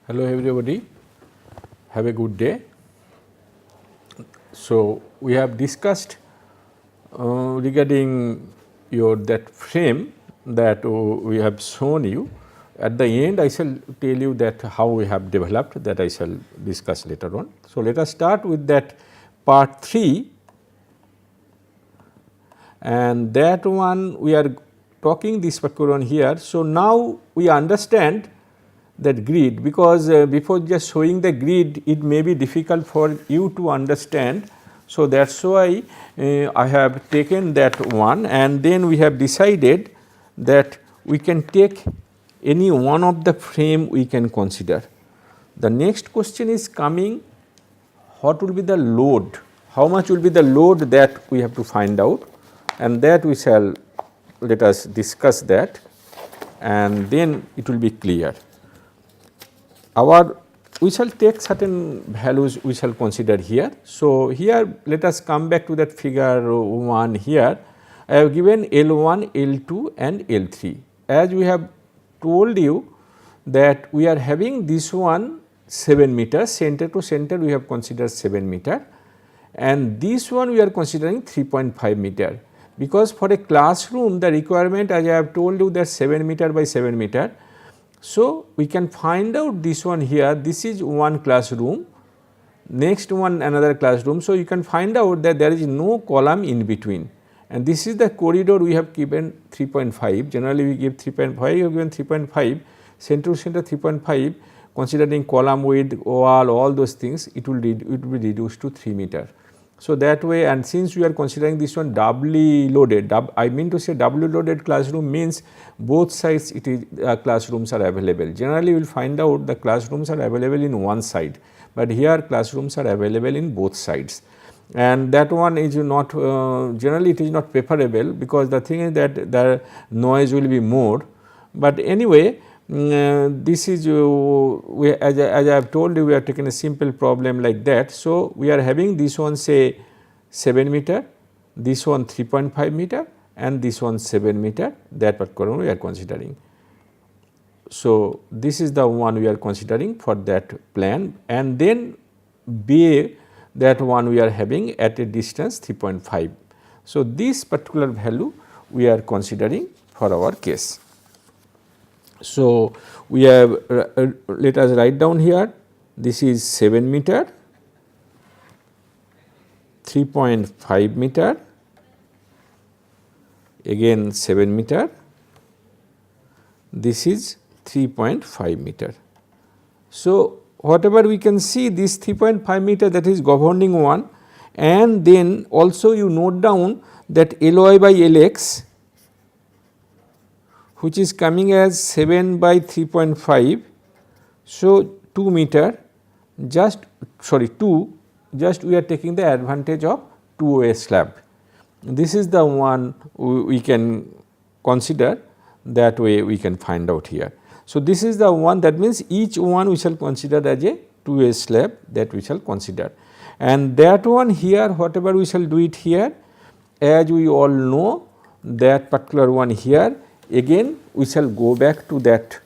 Hello everybody, have a good day. So, we have discussed regarding your that frame that we have shown you. At the end I shall tell you that how we have developed, that I shall discuss later on. So, let us start with that part 3, and that one we are talking this particular one here. So, now we understand that grid, because before just showing the grid it may be difficult for you to understand. So, that is why I have taken that one, and then we have decided that we can take any one of the frame we can consider. The next question is coming, what will be the load, how much will be the load that we have to find out, and that we shall let us discuss that, and then it will be clear. We shall take certain values we shall consider here. So, here let us come back to that figure 1 here. I have given L1, L2 and L3. As we have told you that we are having this one 7 meters, center to center we have considered 7 meter, and this one we are considering 3.5 meter, because for a classroom the requirement, as I have told you, that 7 meter by 7 meter. So, we can find out this one here, this is one classroom, next one another classroom. So, you can find out that there is no column in between, and this is the corridor we have given 3.5, generally we give 3.5, we have given 3.5, center to center 3.5, considering column width, wall, all those things, it will be reduced to 3 meter. So, that way, and since we are considering this one doubly loaded, I mean to say doubly loaded classroom means both sides it is classrooms are available. Generally, you will find out the classrooms are available in one side, but here classrooms are available in both sides, and that one is not generally it is not preferable, because the thing is that the noise will be more. But anyway, this is as I have told you, we are taking a simple problem like that. So, we are having this one say 7 meter, this one 3.5 meter and this one 7 meter, that particular we are considering. So, this is the one we are considering for that plan, and then B, that one we are having at a distance 3.5. So, this particular value we are considering for our case. So, we have let us write down here, this is 7 meter, 3.5 meter, again 7 meter, this is 3.5 meter. So, whatever we can see, this 3.5 meter, that is governing one, and then also you note down that Ly by Lx, which is coming as 7 by 3.5. So, 2 meter, just sorry 2, just we are taking the advantage of 2-way slab. This is the one we can consider, that way we can find out here. So, this is the one, that means each one we shall consider as a 2-way slab, that we shall consider, and that one here, whatever we shall do it here, as we all know, that particular one here, again we shall go back to that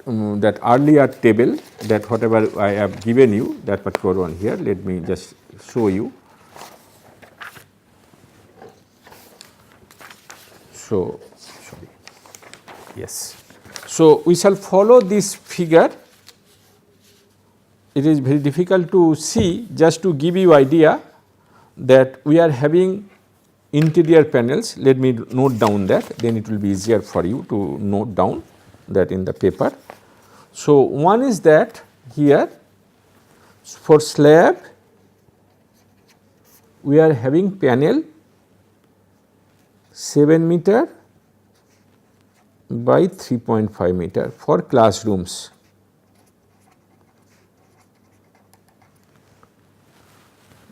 that earlier table, that whatever I have given you, that particular one here. Let me just show you. So, sorry, yes. So, we shall follow this figure. It is very difficult to see, just to give you idea that we are having interior panels. Let me note down that, then it will be easier for you to note down that in the paper. So, one is that here for slab we are having panel 7 meter by 3.5 meter for classrooms.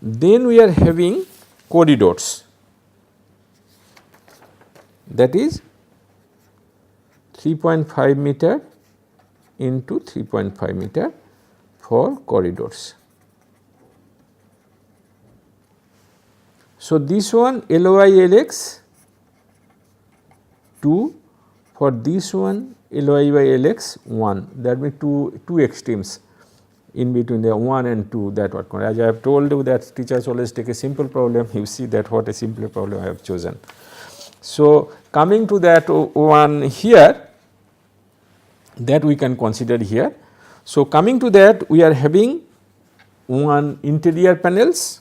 Then we are having corridors, that is 3.5 meter into 3.5 meter for corridors. So, this one Ly Lx 2 for this one Ly by Lx 1, that means two extremes in between the 1 and 2, that what. As I have told you that teachers always take a simple problem, you see that what a simple problem I have chosen. So, coming to that one here, that we can consider here. So, coming to that, we are having one interior panels,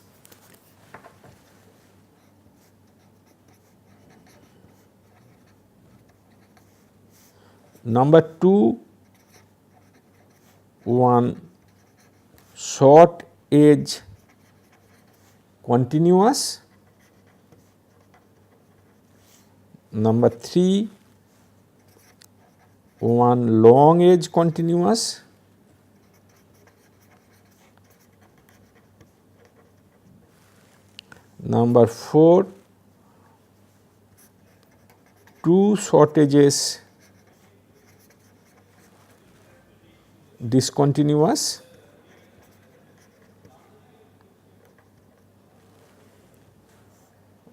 number 2 one short edge continuous, number 3 one long edge continuous, number 4 two short edges discontinuous,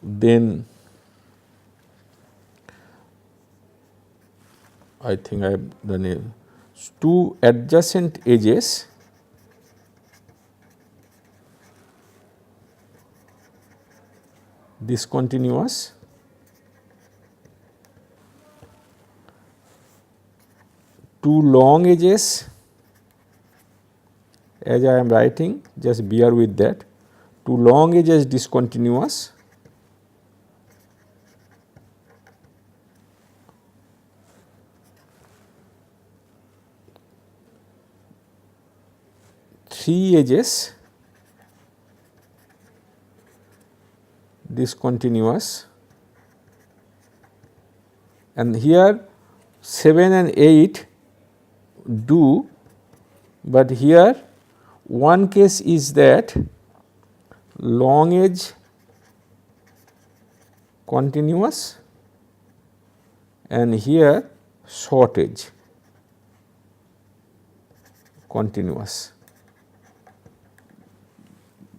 then I think I have done it, two adjacent edges discontinuous, two long edges, as I am writing, just bear with that, two long edges discontinuous, three edges discontinuous, and here 7 and 8 do, but here one case is that long edge continuous and here short edge continuous,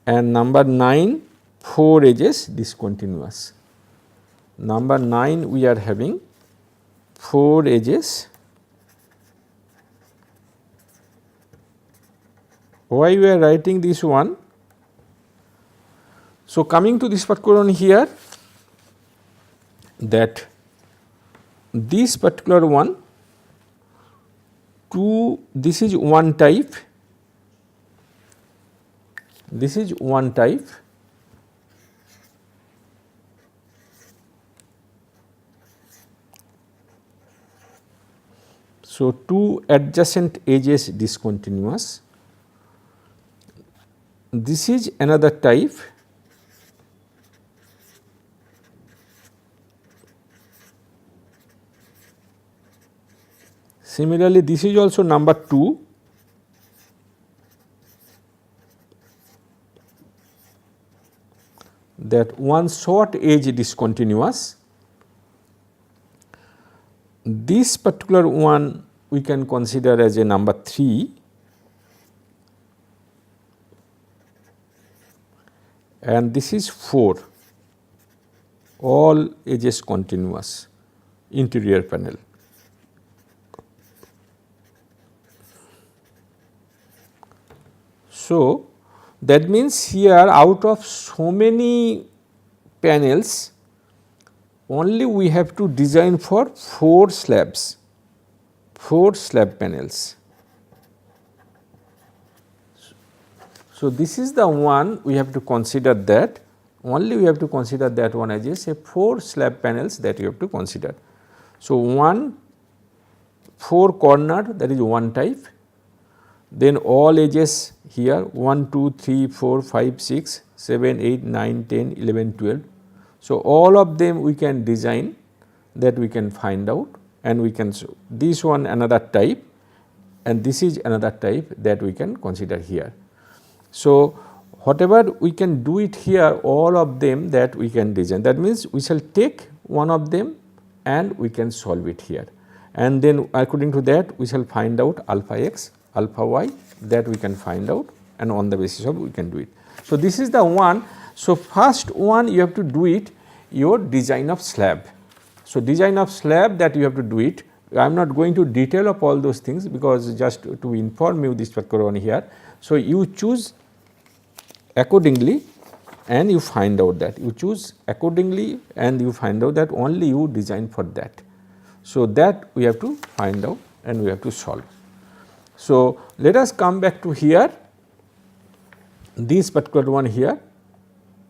and number 9 4 edges discontinuous. Number 9 we are having 4 edges. Why we are writing this one? So, coming to this particular one here, that this particular one, this is one type, this is one type, so two adjacent edges discontinuous. This is another type, similarly this is also number 2, that one short edge discontinuous. This particular one we can consider as a number 3, and this is 4, all edges continuous interior panel. So, that means here out of so many panels only we have to design for 4 slabs, 4 slab panels. So, this is the one we have to consider, that only we have to consider that one as a say 4 slab panels that you have to consider. So, 4 corner, that is one type, then all edges here 1, 2, 3, 4, 5, 6, 7, 8, 9, 10, 11, 12. So, all of them we can design, that we can find out, and we can show this one another type and this is another type that we can consider here. So, whatever we can do it here, all of them that we can design, that means we shall take one of them and we can solve it here, and then according to that we shall find out alpha x, alpha y, that we can find out, and on the basis of we can do it. So, this is the one. So, first one you have to do it your design of slab. So, design of slab, that you have to do it. I am not going to detail of all those things, because just to inform you this particular one here. So, you choose accordingly and you find out that you choose accordingly and you find out that only you design for that. So, that we have to find out and we have to solve. So, let us come back to here, this particular one here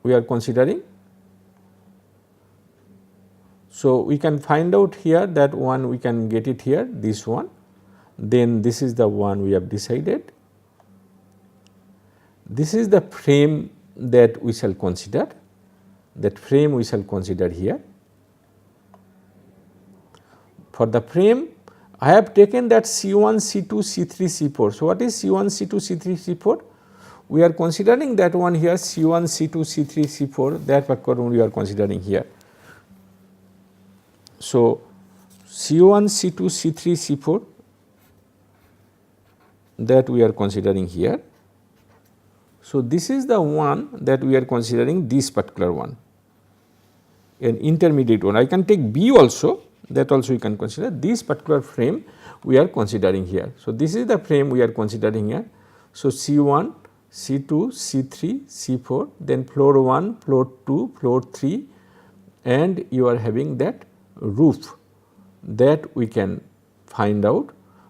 we are considering. So, we can find out here that one we can get it here, this one, then this is the one we have decided. This is the frame that we shall consider, that frame we shall consider here. For the frame, I have taken that C1, C2, C3, C4. So, what is C1, C2, C3, C4? We are considering that one here, C1, C2, C3, C4, that particular one we are considering here. So, C1, C2, C3, C4, that we are considering here. So, this is the one that we are considering, this particular one, an intermediate one. I can take B also, that also you can consider. This particular frame we are considering here. So, this is the frame we are considering here. So, C1, C2, C3, C4, then floor 1, floor 2, floor 3, and you are having that roof that we can find out,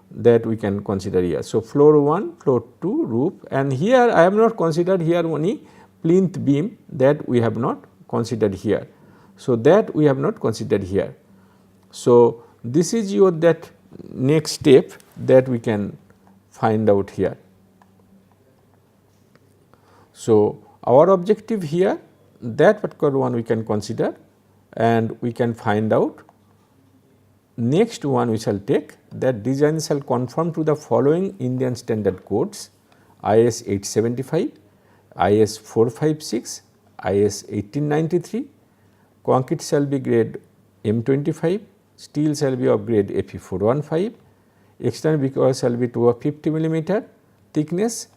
that we can consider here. So, floor 1, floor 2, roof, and here I have not considered here only plinth beam, that we have not considered here. So, that we have not considered here. So, this is your that next step that we can find out here. So, our objective here, that particular one we can consider and we can find out. Next one we shall take, that design shall conform to the following Indian standard codes: IS 875, IS 456, IS 1893, concrete shall be grade M25, steel shall be of grade Fe 415, external brickwork shall be 250 millimeter thickness,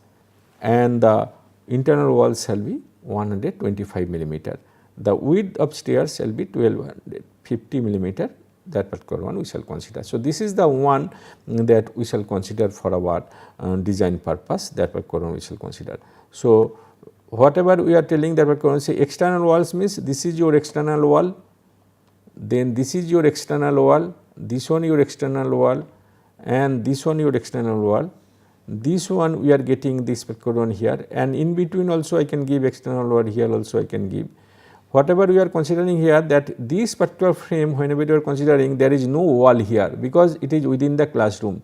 and the internal wall shall be 125 millimeter. The width of stairs shall be 1250 millimeter, that particular one we shall consider. So, this is the one that we shall consider for our design purpose, that particular one we shall consider. So, whatever we are telling, that particular one, say external walls means this is your external wall, then this is your external wall, this one your external wall, and this one your external wall. This one we are getting this particular one here, and in between also I can give external wall, here also I can give. Whatever we are considering here, that this particular frame, whenever you are considering, there is no wall here, because it is within the classroom.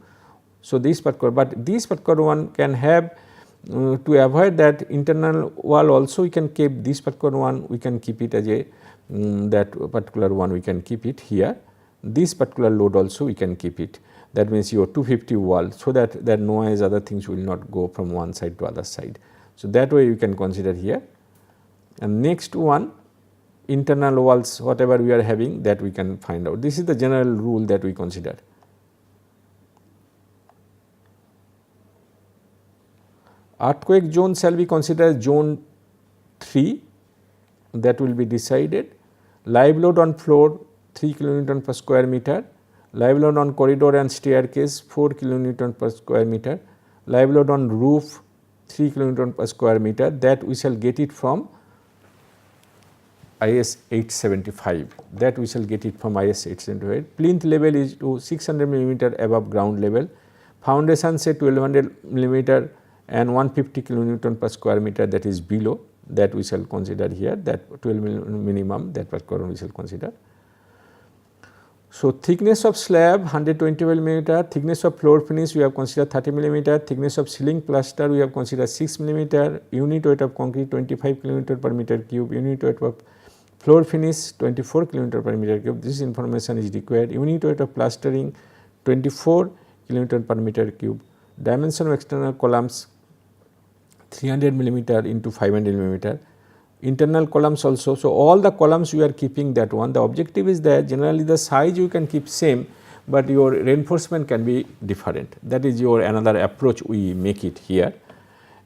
So, this particular, but this particular one can have to avoid that internal wall also, we can keep this particular one, we can keep it as a that particular one we can keep it here. This particular load also we can keep it, that means your 250 wall, so that that noise, other things will not go from one side to other side. So, that way you can consider here. And next one, internal walls, whatever we are having, that we can find out. This is the general rule that we consider. Earthquake zone shall be considered zone 3, that will be decided. Live load on floor 3 kilonewton per square meter, live load on corridor and staircase 4 kilonewton per square meter, live load on roof 3 kilonewton per square meter, that we shall get it from IS 875, that we shall get it from IS 875. Plinth level is to 600 millimeter above ground level, foundation say 1200 millimeter and 150 kilonewton per square meter, that is below, that we shall consider here, that 12 minimum, that particular we shall consider. So, thickness of slab 120 millimeter, thickness of floor finish we have considered 30 millimeter, thickness of ceiling plaster we have considered 6 millimeter, unit weight of concrete 25 kN per meter cube, unit weight of floor finish 24 kN per meter cube, this information is required. Unit weight of plastering 24 kN per meter cube, dimension of external columns 300 millimeter into 500 millimeter, internal columns also. So, all the columns we are keeping that one. The objective is that generally the size you can keep same, but your reinforcement can be different. That is your another approach we make it here.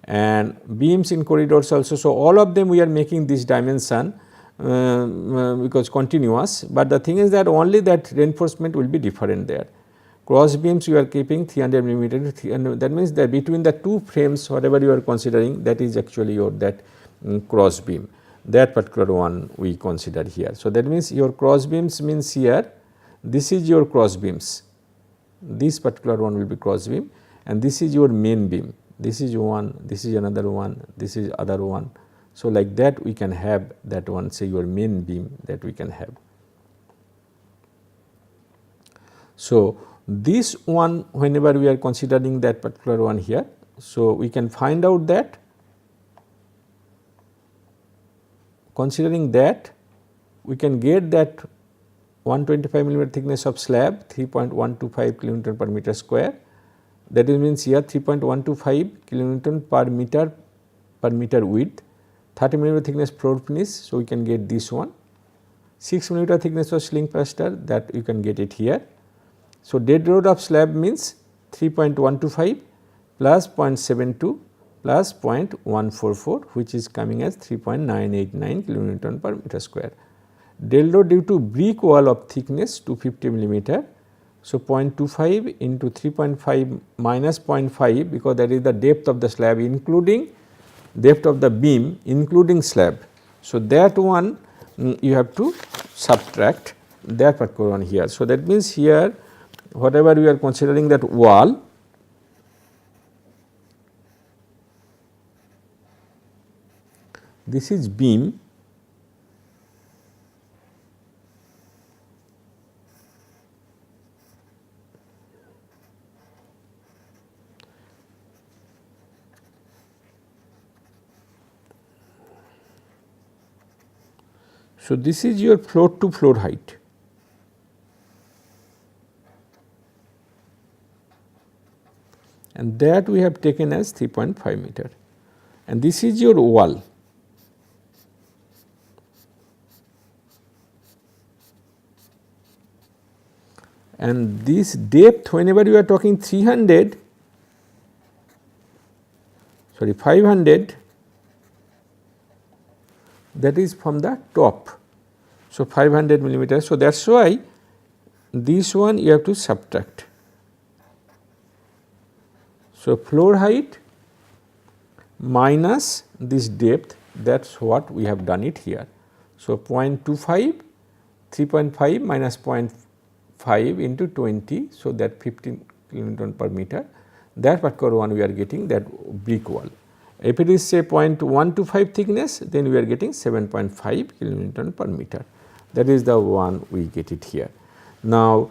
And beams in corridors also. So, all of them we are making this dimension because continuous, but the thing is that only that reinforcement will be different there. Cross beams you are keeping 300 millimeter, that means that between the two frames whatever you are considering, that is actually your that cross beam, that particular one we consider here. So, that means your cross beams means here this is your cross beams, this particular one will be cross beam, and this is your main beam, this is one, this is another one, this is other one. So, like that we can have that one, say your main beam that we can have. So, this one whenever we are considering that particular one here, so we can find out that considering that we can get that 125 millimeter thickness of slab 3.125 kilonewton per meter square, that is means here 3.125 kilonewton per meter width, 30 millimeter thickness floor finish. So, we can get this one, 6 millimeter thickness of ceiling plaster, that you can get it here. So, dead load of slab means 3.125 plus 0.72 plus 0.144, which is coming as 3.989 kilonewton per meter square. Dead load due to brick wall of thickness 250 millimeter. So, 0.25 into 3.5 minus 0.5, because that is the depth of the slab including depth of the beam including slab. So, that one you have to subtract that particular one here. So, that means here whatever we are considering that wall, this is beam, so this is your floor to floor height. And that we have taken as 3.5 meter, and this is your wall. And this depth whenever you are talking 500, that is from the top. So, 500 millimeters. So, that is why this one you have to subtract. So, floor height minus this depth, that is what we have done it here. So, 0.25, 3.5 minus 0.5 into 20, so that 15 kilonewton per meter, that particular one we are getting that brick wall. If it is say 0.125 thickness, then we are getting 7.5 kilonewton per meter, that is the one we get it here. Now,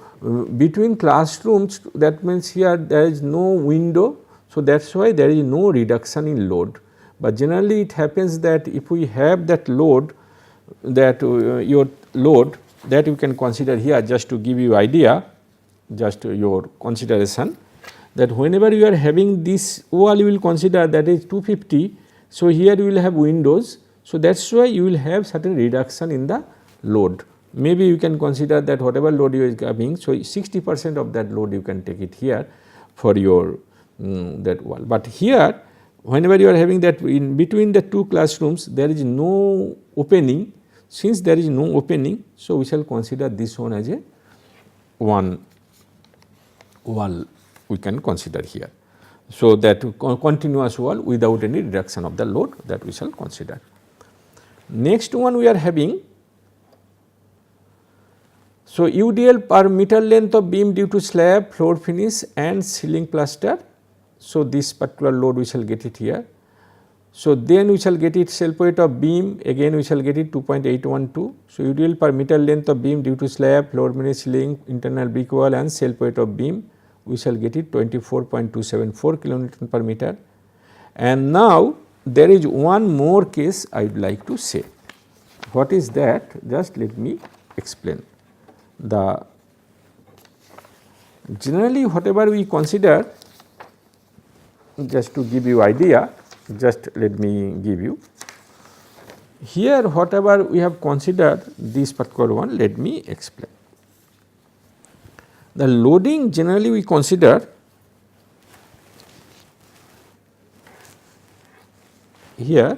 between classrooms, that means here there is no window. So, that is why there is no reduction in load, but generally it happens that if we have that load, that your load that you can consider here, just to give you idea, just your consideration, that whenever you are having this wall you will consider that is 250. So, here you will have windows. So, that is why you will have certain reduction in the load. Maybe you can consider that whatever load you are having, so 60% of that load you can take it here for your that wall. But here whenever you are having that in between the two classrooms there is no opening. Since there is no opening, so we shall consider this one as a one wall we can consider here. So, that continuous wall without any reduction of the load, that we shall consider. Next one we are having, so UDL per meter length of beam due to slab, floor finish and ceiling plaster. So, this particular load we shall get it here. So, then we shall get it self weight of beam, again we shall get it 2.812. So, UDL per meter length of beam due to slab, floor finish, ceiling, internal brick wall and self weight of beam, we shall get it 24.274 kilonewton per meter. And now, there is one more case I would like to say. What is that? Just let me explain. Generally whatever we consider, just to give you idea, just let me give you here whatever we have considered this particular one, let me explain. The loading generally we consider here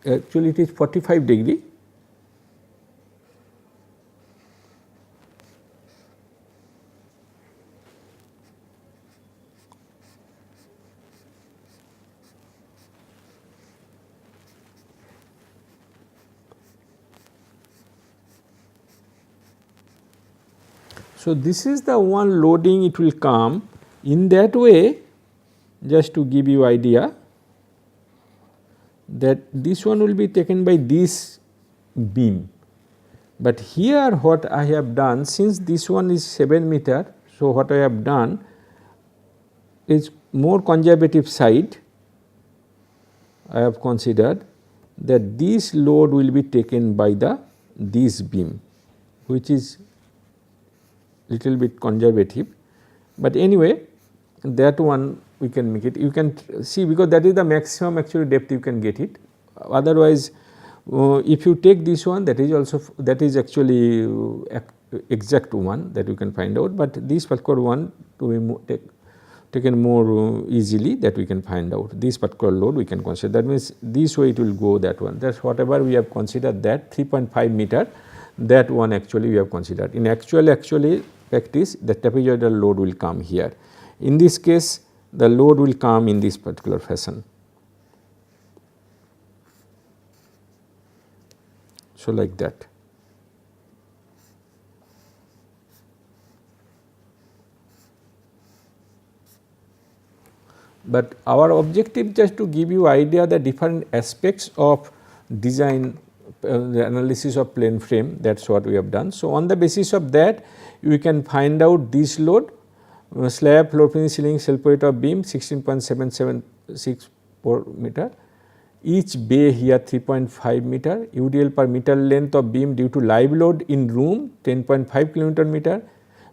actually it is 45 degree. So, this is the one loading it will come in that way, just to give you idea that this one will be taken by this beam. But here what I have done, since this one is 7 meter, so what I have done is more conservative side. I have considered that this load will be taken by this beam, which is little bit conservative, but anyway that one we can make it. You can see, because that is the maximum actually depth you can get it. Otherwise, if you take this one, that is also, that is actually exact one that you can find out, but this particular one to be taken more easily, that we can find out this particular load we can consider. That means this way it will go, that one, that is whatever we have considered, that 3.5 meter, that one actually we have considered. In actually practice, the trapezoidal load will come here. In this case, the load will come in this particular fashion. So, like that. But our objective just to give you idea the different aspects of design, the analysis of plane frame, that is what we have done. So, on the basis of that, we can find out this load, slab, floor finish, ceiling, self weight of beam 16.764 meter, each bay here 3.5 meter, UDL per meter length of beam due to live load in room 10.5 kN meter,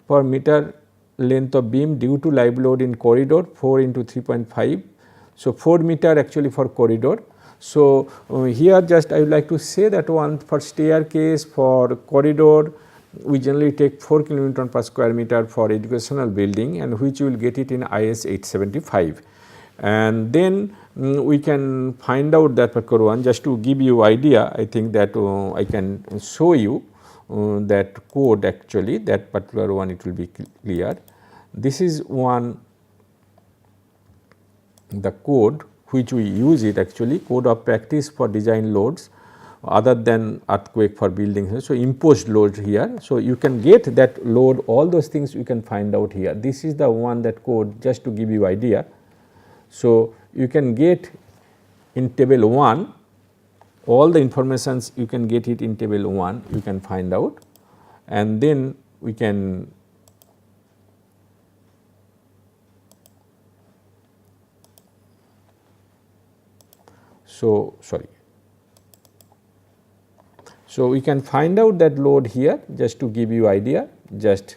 per meter length of beam due to live load in corridor 4 into 3.5. So, 4 meter actually for corridor. So, here just I would like to say that one for staircase, for corridor, we generally take 4 kN per square meter for educational building, and which you will get it in IS 875. And then we can find out that particular one. Just to give you idea, I think that I can show you that code actually, that particular one it will be clear. This is one, the code which we use it actually, code of practice for design loads other than earthquake for buildings. So, imposed load here. So, you can get that load, all those things you can find out here. This is the one, that code, just to give you idea. So, you can get in table 1 all the informations, you can get it in table 1, you can find out, and then we can sorry. So, we can find out that load here, just to give you idea, just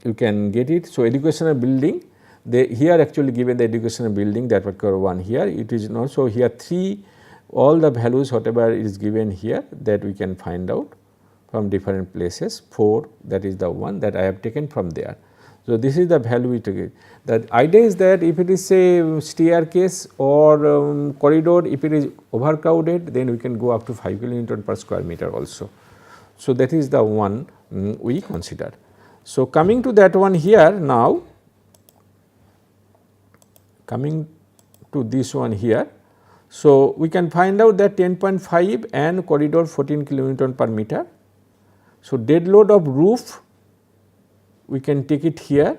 you can get it. So, educational building, they here actually given the educational building, that particular one here, it is not. So, here 3, all the values whatever is given here, that we can find out from different places. 4, that is the one that I have taken from there. So, this is the value we took it. The idea is that if it is say staircase or corridor, if it is overcrowded, then we can go up to 5 kN per square meter also. So, that is the one we consider. So, coming to that one here now, coming to this one here. So, we can find out that 10.5 and corridor 14 kN per meter. So, dead load of roof, we can take it here,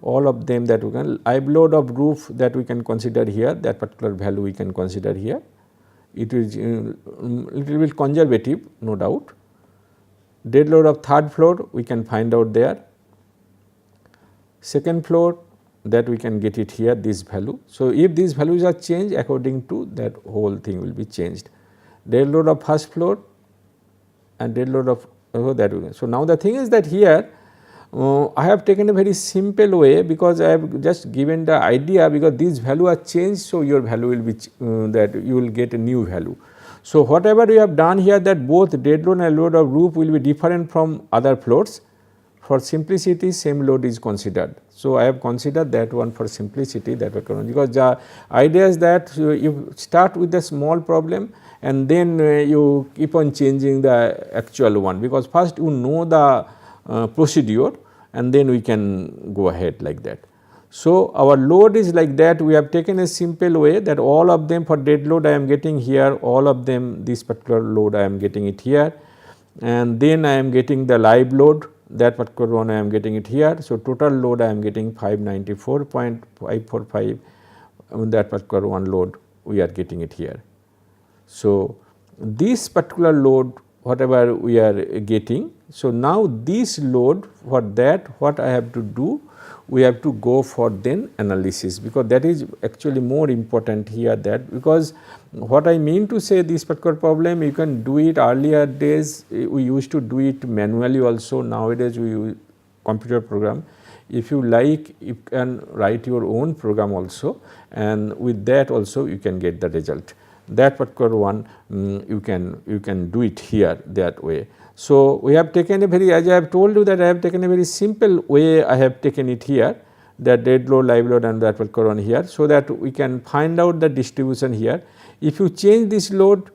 all of them that we can, live load of roof that we can consider here, that particular value we can consider here. It is little bit conservative, no doubt. Dead load of third floor we can find out there. Second floor, that we can get it here, this value. So, if these values are changed, according to that whole thing will be changed. Dead load of first floor and dead load of that we can. So, now the thing is that here I have taken a very simple way, because I have just given the idea, because these value are changed. So, your value will be that you will get a new value. So, whatever we have done here, that both dead load and load of roof will be different from other floors. for simplicity same load is considered. So, I have considered that one for simplicity, that because the idea is that you start with a small problem and then you keep on changing the actual one, because first you know the procedure and then we can go ahead like that. So, our load is like that. We have taken a simple way that all of them for dead load I am getting here, all of them this particular load I am getting it here, and then I am getting the live load, that particular one I am getting it here. So, total load I am getting 594.545, that particular one load we are getting it here. So, this particular load whatever we are getting. So, now this load, for that what I have to do, we have to go for then analysis, because that is actually more important here, that because what I mean to say, this particular problem you can do it earlier days, we used to do it manually also. Nowadays we use computer program. If you like, you can write your own program also, and with that also you can get the result. That particular one you can do it here that way. So, we have taken a very, as I have told you that I have taken a very simple way, I have taken it here, that dead load, live load and that particular one here, so that we can find out the distribution here. If you change this load,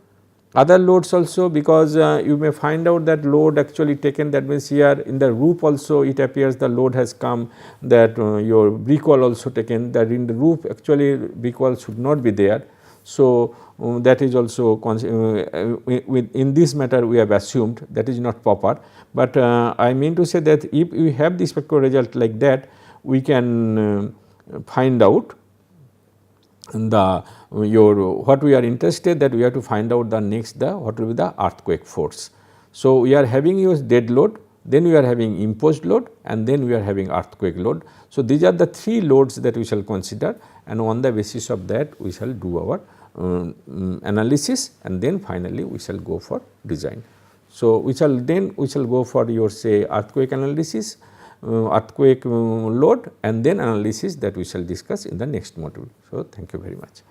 other loads also, because you may find out that load actually taken, that means here in the roof also it appears the load has come, that your brick wall also taken, that in the roof actually brick wall should not be there. So, that is also in this matter we have assumed that is not proper, but I mean to say that if we have this particular result like that, we can find out the what we are interested, that we have to find out the next what will be the earthquake force. So, we are having your dead load, then we are having imposed load, and then we are having earthquake load. So, these are the three loads that we shall consider, and on the basis of that we shall do our analysis, and then finally we shall go for design. So, we shall go for your say earthquake analysis, earthquake load, and then analysis, that we shall discuss in the next module. So, thank you very much.